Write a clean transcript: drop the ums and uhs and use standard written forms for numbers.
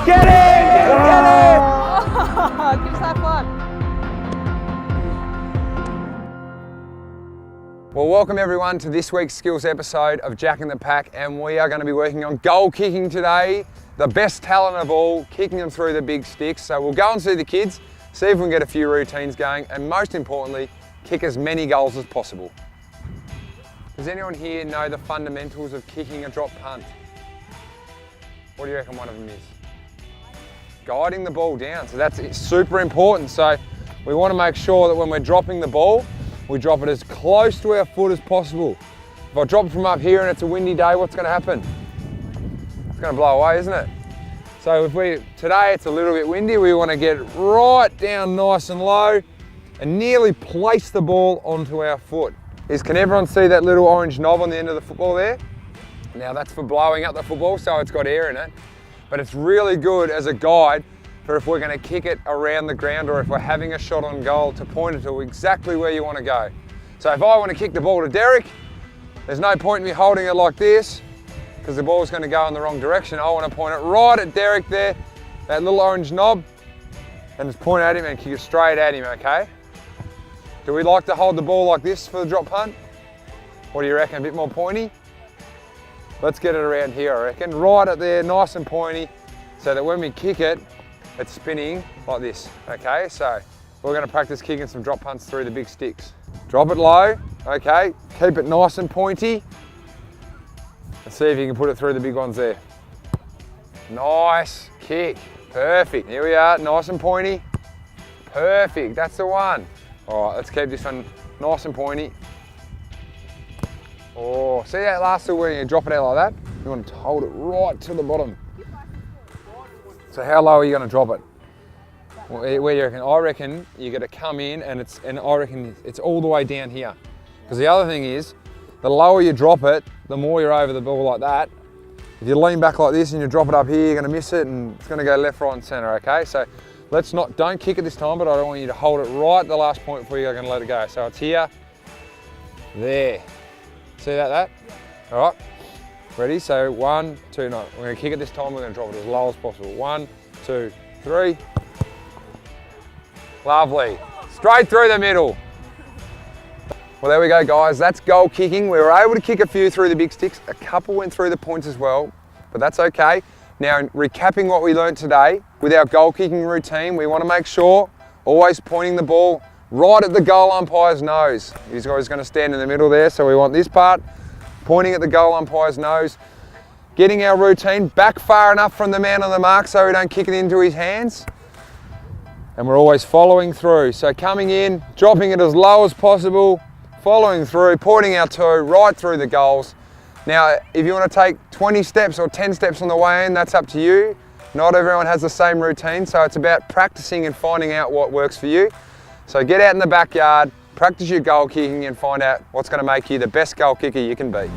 Get in! Get in! Give us that one. Well, welcome everyone to this week's skills episode of Jack in the Pack, and we are going to be working on goal kicking today. The best talent of all, kicking them through the big sticks. So we'll go and see the kids, see if we can get a few routines going, and most importantly, kick as many goals as possible. Does anyone here know the fundamentals of kicking a drop punt? What do you reckon one of them is? Guiding the ball down. So that's super important. So we want to make sure that when we're dropping the ball, we drop it as close to our foot as possible. If I drop it from up here and it's a windy day, what's going to happen? It's going to blow away, isn't it? So today it's a little bit windy, we want to get right down nice and low and nearly place the ball onto our foot. Can everyone see that little orange knob on the end of the football there? Now that's for blowing up the football, so it's got air in it. But it's really good as a guide for if we're going to kick it around the ground or if we're having a shot on goal to point it to exactly where you want to go. So if I want to kick the ball to Derek, there's no point in me holding it like this because the ball's going to go in the wrong direction. I want to point it right at Derek there, that little orange knob, and just point at him and kick it straight at him, okay? Do we like to hold the ball like this for the drop punt? What do you reckon, a bit more pointy? Let's get it around here, I reckon. Right at there, nice and pointy, so that when we kick it, it's spinning like this, okay? So we're gonna practice kicking some drop punts through the big sticks. Drop it low, okay? Keep it nice and pointy. Let's see if you can put it through the big ones there. Nice kick, perfect. Here we are, nice and pointy. Perfect, that's the one. All right, let's keep this one nice and pointy. Oh, see that last little where you drop it out like that? You want to hold it right to the bottom. So how low are you going to drop it? Where do you reckon? I reckon you're going to come in and I reckon it's all the way down here. Because the other thing is, the lower you drop it, the more you're over the ball like that. If you lean back like this and you drop it up here, you're going to miss it and it's going to go left, right and centre, okay? So don't kick it this time, but I don't want you to hold it right at the last point before you're going to let it go. So it's here, there. See that? All right, ready? So 1, 2, no. We're going to kick it this time, we're going to drop it as low as possible. 1, 2, 3. Lovely. Straight through the middle. Well, there we go, guys. That's goal kicking. We were able to kick a few through the big sticks. A couple went through the points as well, but that's okay. Now, recapping what we learned today, with our goal kicking routine, we want to make sure, always pointing the ball right at the goal umpire's nose. He's always going to stand in the middle there, so we want this part, pointing at the goal umpire's nose. Getting our routine back far enough from the man on the mark so we don't kick it into his hands. And we're always following through. So coming in, dropping it as low as possible, following through, pointing our toe right through the goals. Now, if you want to take 20 steps or 10 steps on the way in, that's up to you. Not everyone has the same routine, so it's about practicing and finding out what works for you. So get out in the backyard, practice your goal kicking and find out what's going to make you the best goal kicker you can be.